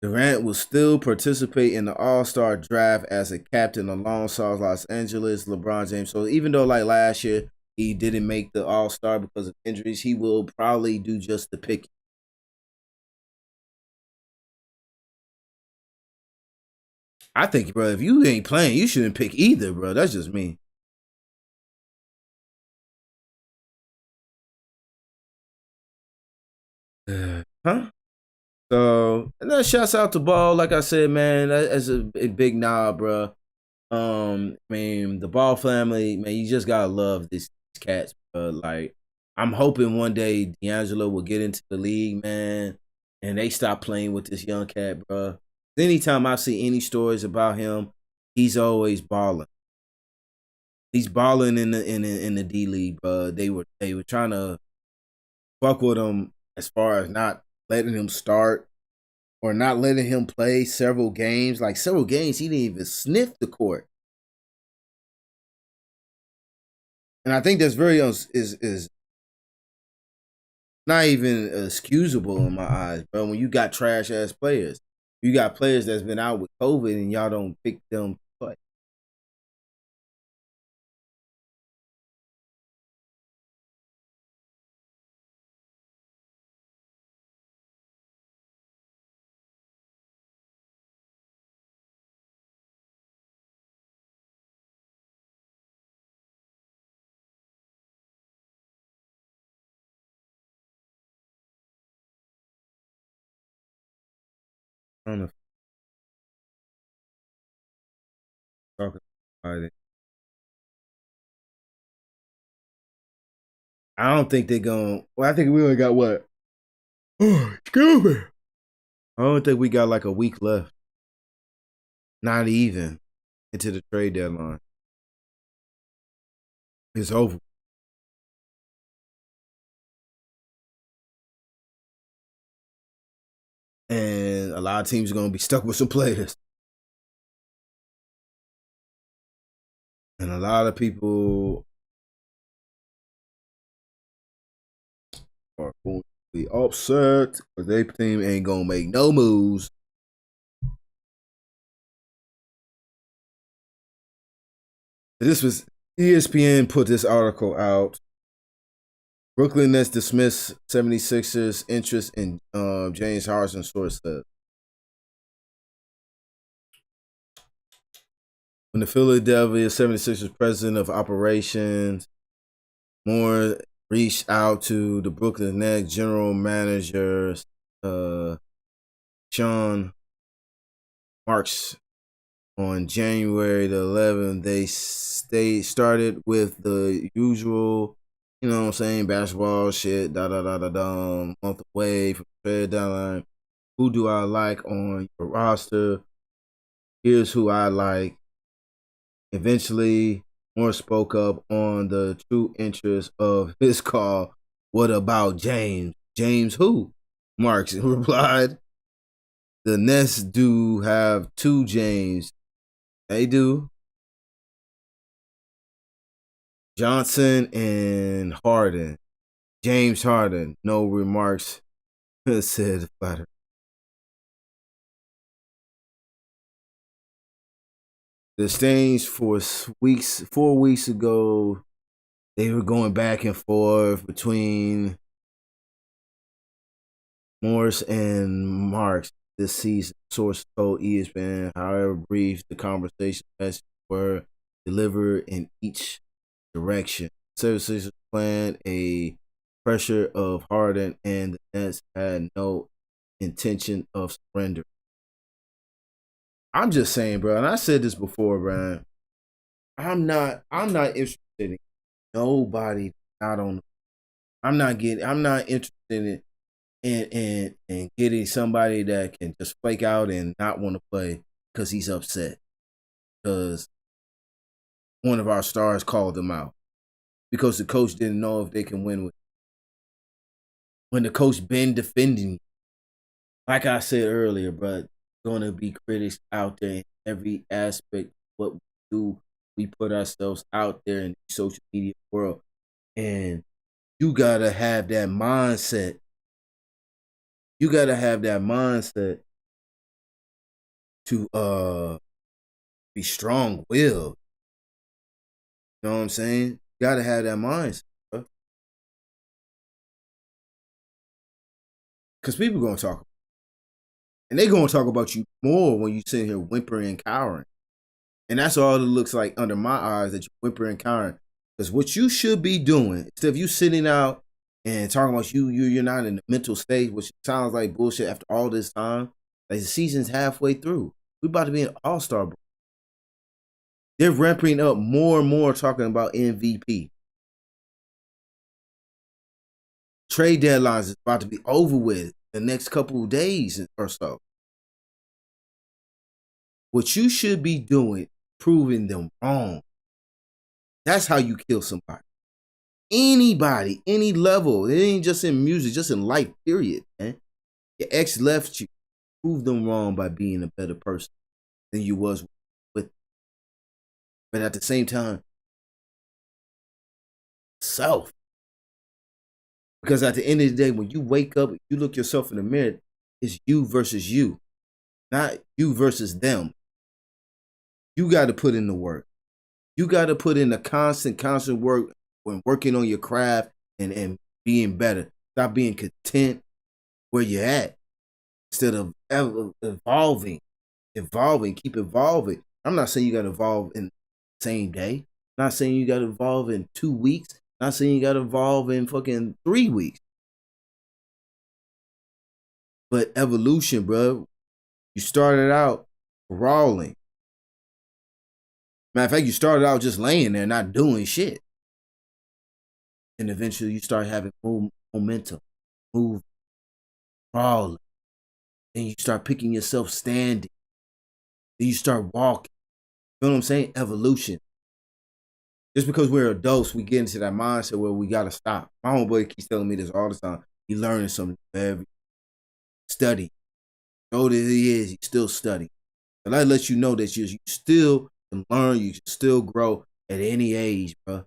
Durant will still participate in the All-Star draft as a captain alongside Los Angeles LeBron James. So even though like last year he didn't make the All-Star because of injuries, he will probably do just the pick. I think, bro, if you ain't playing, you shouldn't pick either, bro. That's just me. Huh? So, and then shouts out to Ball. Like I said, man, that's a big nod, bro. I mean, the Ball family, man, you just gotta love these cats, bro. Like, I'm hoping one day D'Angelo will get into the league, man, and they stop playing with this young cat, bro. Anytime I see any stories about him, he's always balling. He's balling in the D League, bro. They were trying to fuck with him as far as not letting him start or not letting him play several games. Like several games, he didn't even sniff the court. And I think that's very is not even excusable in my eyes, bro. When you got trash ass players, you got players that's been out with COVID and y'all don't pick them to play. I don't know. Talking about it. I don't think they're going. Well, I think we only got what? Oh, excuse me. I don't think we got like a week left. Not even into the trade deadline. It's over. And a lot of teams are going to be stuck with some players. And a lot of people are going to be upset because their team ain't going to make no moves. This was ESPN put this article out. Brooklyn Nets dismissed 76ers interest in James Harden, source said. When the Philadelphia 76ers president of operations, Moore, reached out to the Brooklyn Nets general manager, Sean Marks, on January the 11th, they started with the usual, you know what I'm saying, basketball shit, month away from the trade deadline. Who do I like on your roster? Here's who I like. Eventually, Moore spoke up on the true interest of his call. What about James? James who? Marks replied. The Nets do have two James. They do. Johnson and Harden. James Harden. No remarks, said Flatter. The exchange for 4 weeks ago, they were going back and forth between Morris and Marks this season. Source told ESPN, however brief, the conversation messages were delivered in each direction. Services planned a pressure of Harden, and the Nets had no intention of surrender. I'm just saying, bro, and I said this before, Brian. I'm not interested in nobody not on. I'm not interested in getting somebody that can just flake out and not want to play because he's upset because one of our stars called him out because the coach didn't know if they can win with. When the coach been defending, like I said earlier, but going to be critics out there in every aspect of what we do. We put ourselves out there in the social media world, and you gotta have that mindset. You gotta have that mindset to be strong willed. You know what I'm saying? You gotta have that mindset, bro. Because people gonna talk. And they gonna talk about you more when you sit here whimpering and cowering. And that's all it looks like under my eyes, that you're whimpering and cowering. Because what you should be doing, instead of you sitting out and talking about you're not in the mental state, which sounds like bullshit after all this time. Like the season's halfway through. We're about to be an all-star break. They're ramping up more and more talking about MVP. Trade deadlines is about to be over with the next couple of days or so. What you should be doing, proving them wrong. That's how you kill somebody. Anybody, any level. It ain't just in music, just in life, period, man. Your ex left you. Prove them wrong by being a better person than you was with. But at the same time, self. Because at the end of the day, when you wake up, you look yourself in the mirror, it's you versus you, not you versus them. You got to put in the work. You got to put in the constant work when working on your craft and being better. Stop being content where you're at instead of evolving. Keep evolving. I'm not saying you got to evolve in the same day. I'm not saying you got to evolve in 2 weeks. I'm not saying you got to evolve in fucking 3 weeks. But evolution, bro. You started out crawling. Matter of fact, you started out just laying there, not doing shit. And eventually you start having momentum, move, crawling. Then you start picking yourself standing. Then you start walking. You know what I'm saying? Evolution. Just because we're adults, we get into that mindset where we got to stop. My homeboy keeps telling me this all the time. He learning something every study. So that he is, he's still studying. But I let you know that you still can learn, you can still grow at any age, bro.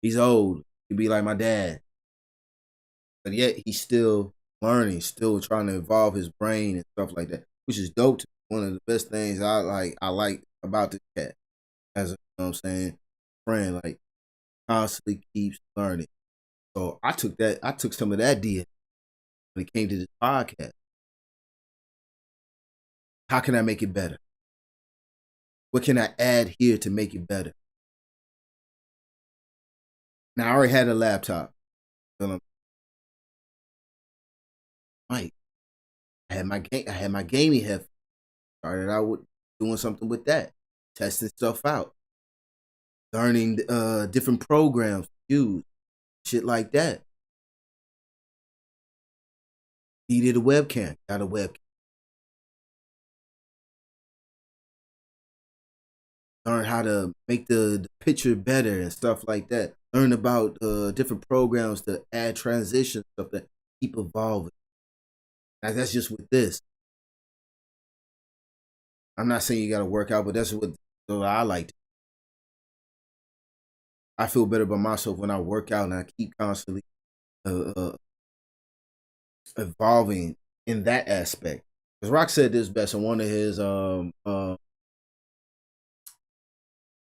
He's old. He'd be like my dad. But yet he's still learning, still trying to evolve his brain and stuff like that, which is dope to me. One of the best things I like about this cat. As a, you know what I'm saying, friend, like constantly keeps learning. So I took some of that deal when it came to this podcast. How can I make it better? What can I add here to make it better? Now I already had a laptop. Mike, I had my gaming headphones. Started out with doing something with that, testing stuff out, learning different programs to use, shit like that. Needed a webcam, got a webcam. Learn how to make the picture better and stuff like that. Learn about different programs to add transitions, stuff that keep evolving. Now, that's just with this. I'm not saying you got to work out, but that's what I like to. I feel better about myself when I work out and I keep constantly evolving in that aspect. Because Rock said this best in one of his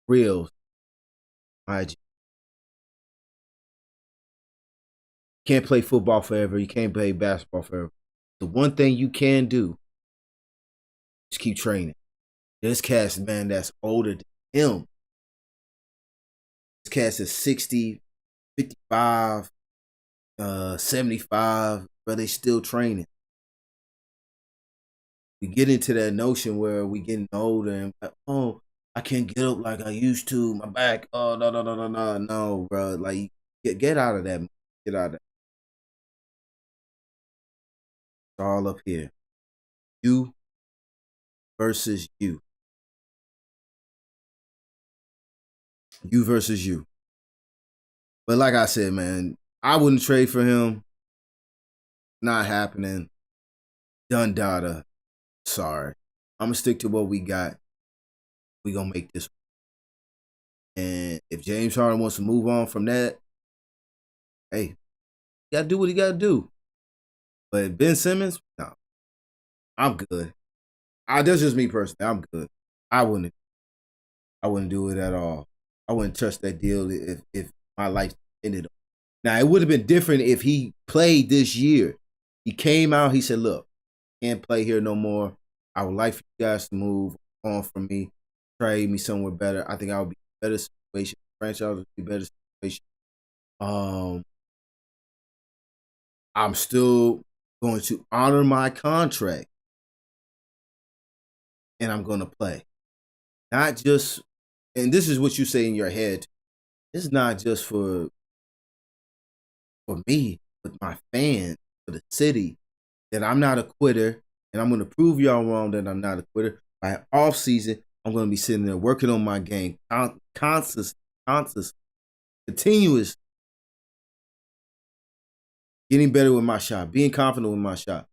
reels. IG. You can't play football forever. You can't play basketball forever. The one thing you can do is keep training. This cast, man, that's older than him. This cast is 60, 55, 75, but they still training. We get into that notion where we getting older and oh, I can't get up like I used to. My back, oh no, bro. Like get out of that. Get out of that. It's all up here. You versus you. You versus you. But like I said, man, I wouldn't trade for him. Not happening. Done data. Sorry. I'm going to stick to what we got. We're going to make this. And if James Harden wants to move on from that, hey, you got to do what he got to do. But Ben Simmons, no. I'm good. That's just me personally. I'm good. I wouldn't do it at all. I wouldn't trust that deal if my life ended. Now it would have been different if he played this year. He came out. He said, "Look, can't play here no more. I would like for you guys to move on from me, trade me somewhere better. I think I would be in a better situation. Franchise would be a better situation. I'm still going to honor my contract, and I'm going to play. Not just, and this is what you say in your head. It's not just for me, but my fans, for the city, that I'm not a quitter, and I'm going to prove y'all wrong that I'm not a quitter. By off season, I'm going to be sitting there working on my game, conscious, continuous, getting better with my shot, being confident with my shot.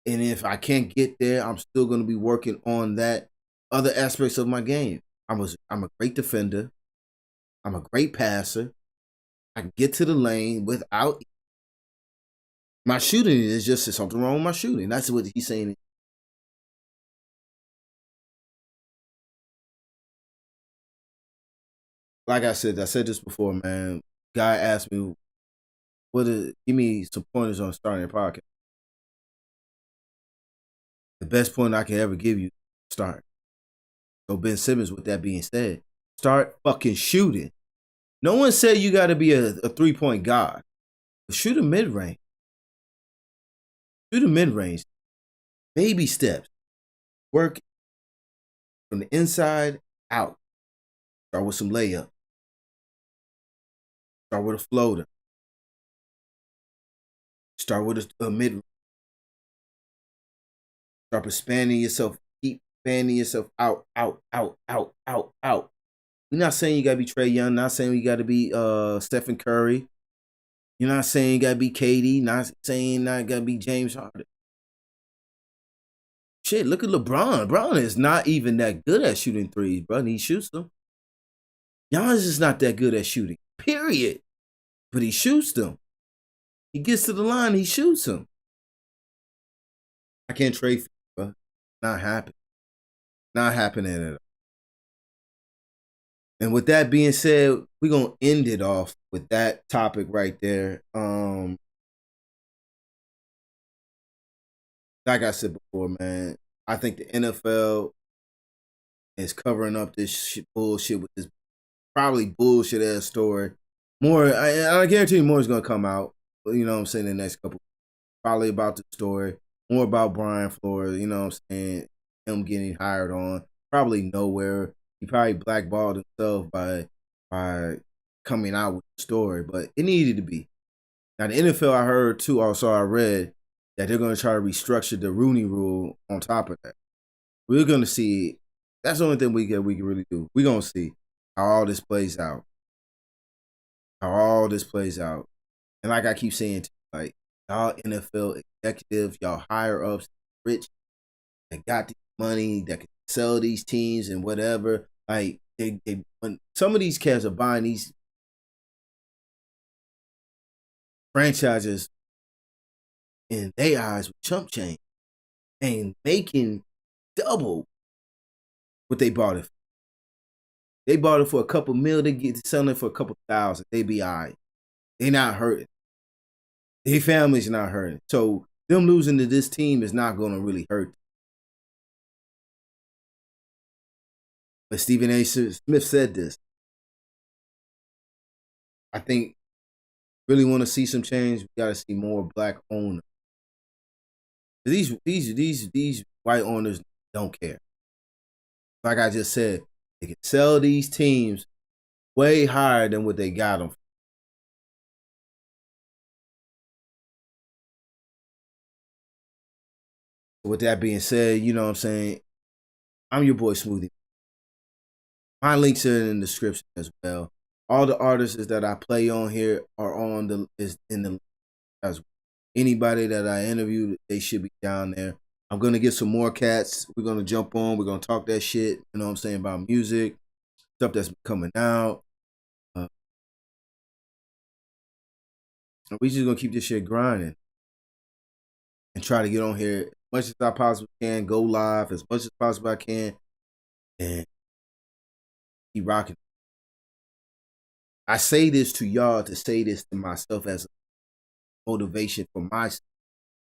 And if I can't get there, I'm still going to be working on that other aspects of my game. I'm a great defender. I'm a great passer. I can get to the lane without my shooting. Is just something wrong with my shooting. That's what he's saying. Like I said this before, man. Guy asked me, give me some pointers on starting a podcast. The best point I can ever give you, start. So Ben Simmons, with that being said, start fucking shooting. No one said you got to be a 3-point guy. But shoot a mid-range. Shoot a mid-range. Baby steps. Work from the inside out. Start with some layup. Start with a floater. Start with a mid. Start expanding yourself. Keep expanding yourself out. We're not saying you gotta be Trae Young. Not saying you gotta be Stephen Curry. You're not saying you gotta be KD. Not saying not gotta be James Harden. Shit, look at LeBron. LeBron is not even that good at shooting threes, bro. And he shoots them. Giannis is not that good at shooting. Period. But he shoots them. He gets to the line, he shoots them. I can't trade for you, bro. Not happening. Not happening at all. And with that being said, we're going to end it off with that topic right there. Like I said before, man, I think the NFL is covering up this bullshit with this probably bullshit ass story. More, I guarantee you more is going to come out, you know what I'm saying, in the next couple. Probably about the story. More about Brian Flores, you know what I'm saying, him getting hired on. Probably nowhere. He probably blackballed himself by coming out with the story, but it needed to be. Now, the NFL, I heard too, also I read that they're going to try to restructure the Rooney Rule on top of that. We're going to see. That's the only thing we can really do. We're going to see how all this plays out. And like I keep saying, like, y'all NFL executives, y'all higher ups, rich, that got the money, that can sell these teams and whatever. Like, they when some of these cats are buying these franchises in their eyes with chump change and making double what they bought it for. They bought it for a couple mil, they get selling it for a couple thousand. They be all right. They not hurting. Their family's not hurting. So them losing to this team is not going to really hurt them. But Stephen A. Smith said this. I think really want to see some change, we got to see more black owners. These white owners don't care. Like I just said, they can sell these teams way higher than what they got them for. With that being said, you know what I'm saying? I'm your boy Smuvie. My links are in the description as well. All the artists that I play on here are in the as well. Anybody that I interviewed, they should be down there. I'm gonna get some more cats. We're gonna jump on. We're gonna talk that shit. You know what I'm saying, about music, stuff that's coming out. We just gonna keep this shit grinding and try to get on here as much as I possibly can, go live as much as possible I can, and keep rocking. I say this to y'all to say this to myself as a motivation for myself.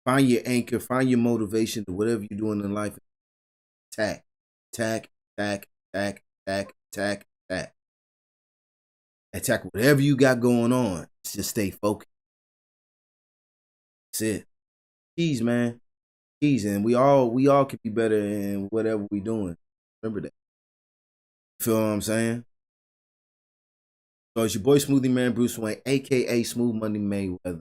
Find your anchor, find your motivation to whatever you're doing in life. Attack, attack, attack, attack, attack, attack, attack. Attack whatever you got going on. Just stay focused. That's it. Keys, man. Keys, and we all can be better in whatever we doing. Remember that. Feel what I'm saying? So it's your boy Smuvie Mane Bruce Wayne, aka Smooth Money Mayweather.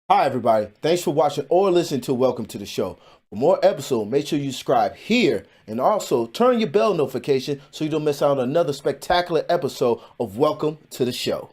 Hi everybody, thanks for watching or listening to Welcome to the Show. For more episodes, make sure you subscribe here and also turn your bell notification so you don't miss out on another spectacular episode of Welcome to the Show.